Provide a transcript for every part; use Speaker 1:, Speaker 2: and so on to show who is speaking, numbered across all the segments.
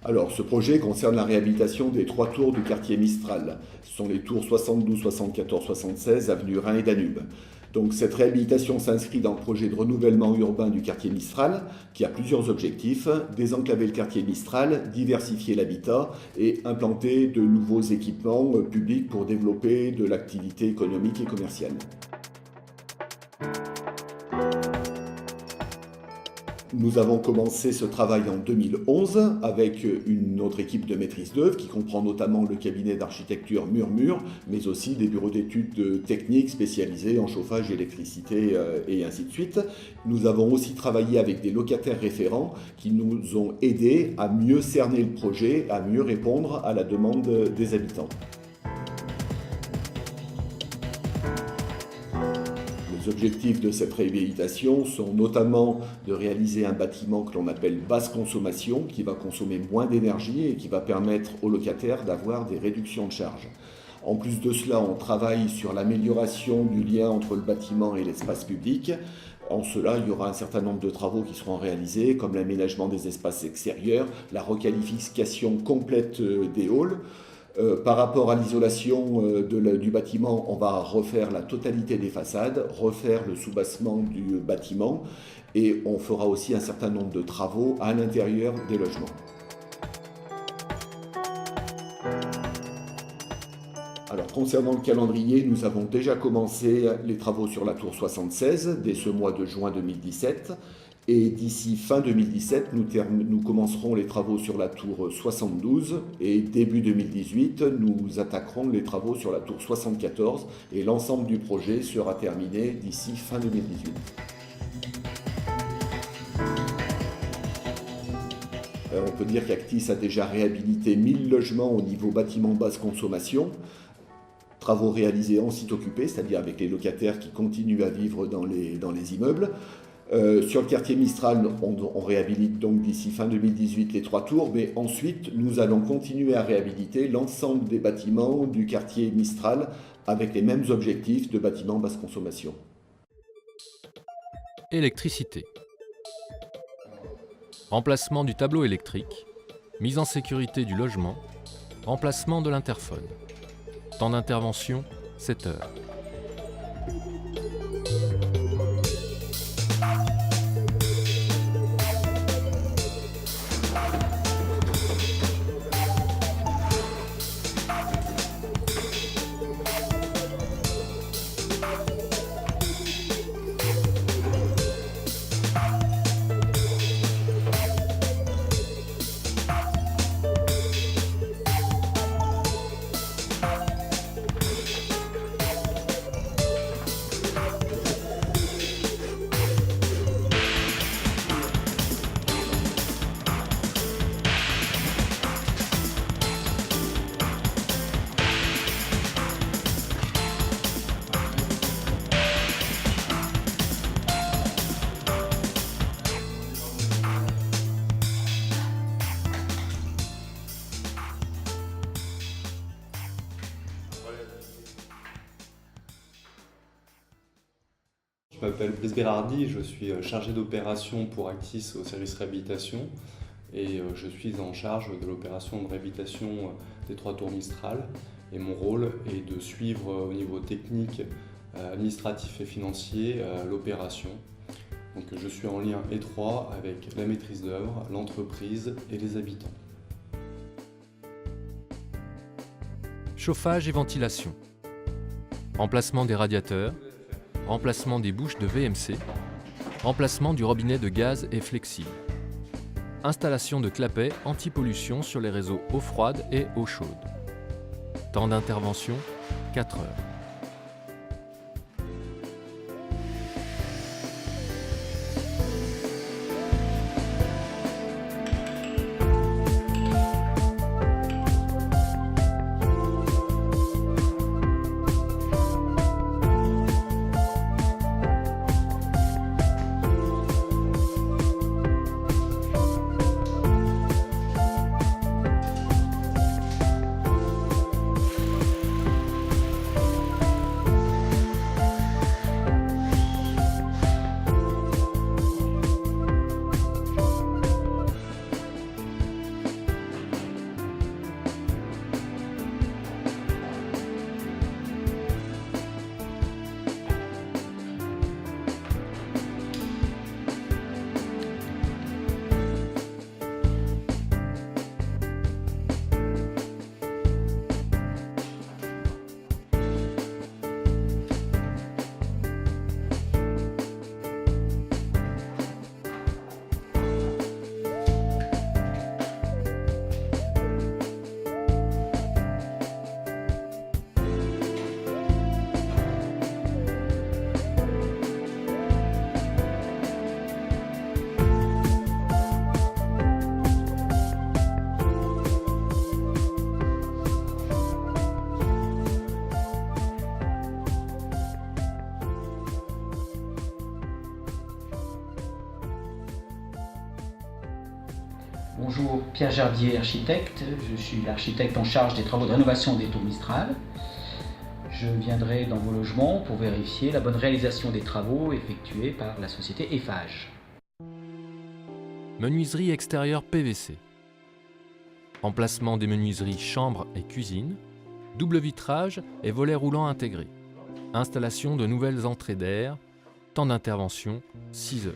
Speaker 1: Alors, ce projet concerne la réhabilitation des 3 tours du quartier Mistral. Ce sont les tours 72, 74, 76, avenue Rhin et Danube. Donc, cette réhabilitation s'inscrit dans le projet de renouvellement urbain du quartier Mistral, qui a plusieurs objectifs: désenclaver le quartier Mistral, diversifier l'habitat et implanter de nouveaux équipements publics pour développer de l'activité économique et commerciale. Nous avons commencé ce travail en 2011 avec une autre équipe de maîtrise d'œuvre qui comprend notamment le cabinet d'architecture Murmure, mais aussi des bureaux d'études techniques spécialisés en chauffage, électricité et ainsi de suite. Nous avons aussi travaillé avec des locataires référents qui nous ont aidés à mieux cerner le projet, à mieux répondre à la demande des habitants. Les objectifs de cette réhabilitation sont notamment de réaliser un bâtiment que l'on appelle basse consommation, qui va consommer moins d'énergie et qui va permettre aux locataires d'avoir des réductions de charges. En plus de cela, on travaille sur l'amélioration du lien entre le bâtiment et l'espace public. En cela, il y aura un certain nombre de travaux qui seront réalisés, comme l'aménagement des espaces extérieurs, la requalification complète des halls. Par rapport à l'isolation du bâtiment, on va refaire la totalité des façades, refaire le soubassement du bâtiment et on fera aussi un certain nombre de travaux à l'intérieur des logements. Alors, concernant le calendrier, nous avons déjà commencé les travaux sur la tour 76 dès ce mois de juin 2017. Et d'ici fin 2017, nous commencerons les travaux sur la tour 72 et début 2018, nous attaquerons les travaux sur la tour 74 et l'ensemble du projet sera terminé d'ici fin 2018. On peut dire qu'Actis a déjà réhabilité 1000 logements au niveau bâtiment basse consommation. Travaux réalisés en site occupé, c'est-à-dire avec les locataires qui continuent à vivre dans les immeubles. Sur le quartier Mistral, on réhabilite donc d'ici fin 2018 les 3 tours, mais ensuite nous allons continuer à réhabiliter l'ensemble des bâtiments du quartier Mistral avec les mêmes objectifs de bâtiments basse consommation.
Speaker 2: Électricité. Remplacement du tableau électrique, mise en sécurité du logement, remplacement de l'interphone. Temps d'intervention, 7 heures.
Speaker 3: Je m'appelle Brice Bérardi, je suis chargé d'opération pour Actis au service réhabilitation et je suis en charge de l'opération de réhabilitation des 3 tours Mistral et mon rôle est de suivre au niveau technique, administratif et financier l'opération. Donc je suis en lien étroit avec la maîtrise d'œuvre, l'entreprise et les habitants.
Speaker 2: Chauffage et ventilation. Remplacement des radiateurs. Remplacement des bouches de VMC, remplacement du robinet de gaz et flexible. Installation de clapets anti-pollution sur les réseaux eau froide et eau chaude. Temps d'intervention, 4 heures.
Speaker 4: Bonjour, Pierre Jardier, architecte. Je suis l'architecte en charge des travaux de rénovation des tours Mistral. Je viendrai dans vos logements pour vérifier la bonne réalisation des travaux effectués par la société Eiffage.
Speaker 2: Menuiserie extérieure PVC. Emplacement des menuiseries chambre et cuisine. Double vitrage et volets roulants intégrés. Installation de nouvelles entrées d'air. Temps d'intervention, 6 heures.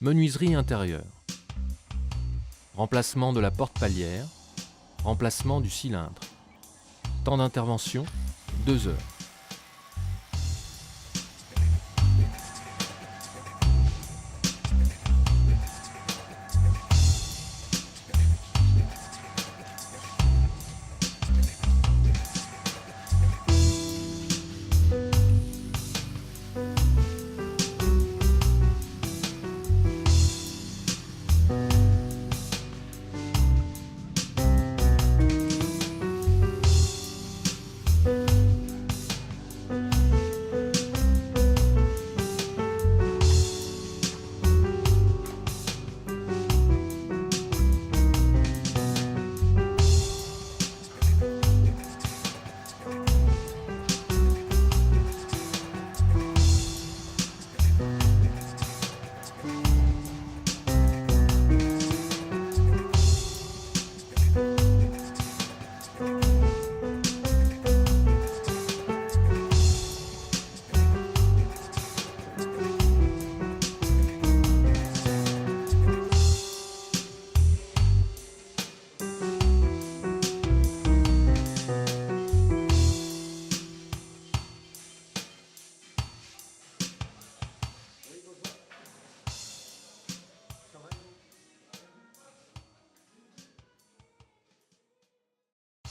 Speaker 2: Menuiserie intérieure. Remplacement de la porte palière. Remplacement du cylindre. Temps d'intervention, 2 heures.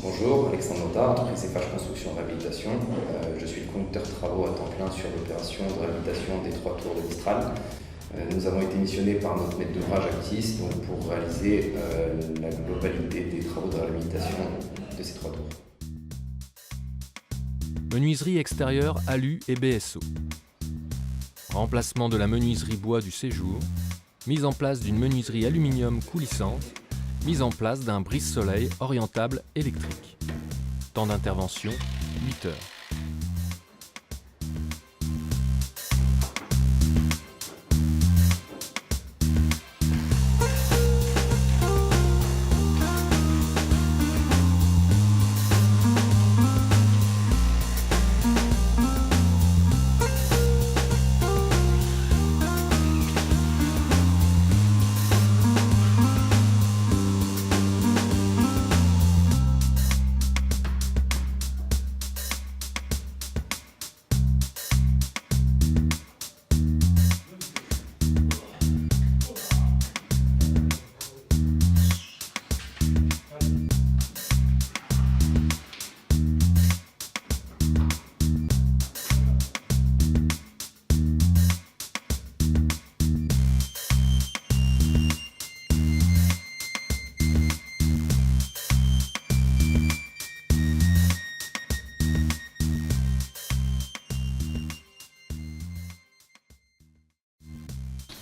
Speaker 5: Bonjour, Alexandre Notard, entreprise Eiffage Construction Réhabilitation. Je suis le conducteur de travaux à temps plein sur l'opération de réhabilitation des 3 tours de Mistral. Nous avons été missionnés par notre maître d'ouvrage Actis pour réaliser la globalité des travaux de réhabilitation de ces 3 tours.
Speaker 2: Menuiserie extérieure alu et BSO. Remplacement de la menuiserie bois du séjour. Mise en place d'une menuiserie aluminium coulissante. Mise en place d'un brise-soleil orientable électrique. Temps d'intervention, 8 heures.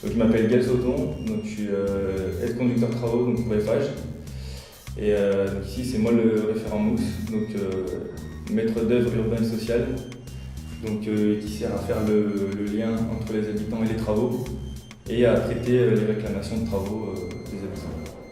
Speaker 6: Je m'appelle Gaël Sauton, donc je suis aide-conducteur de travaux donc pour Eiffage. Et donc ici c'est moi le référent mousse, donc maître d'œuvre urbain et social, donc qui sert à faire le lien entre les habitants et les travaux et à traiter les réclamations de travaux des habitants.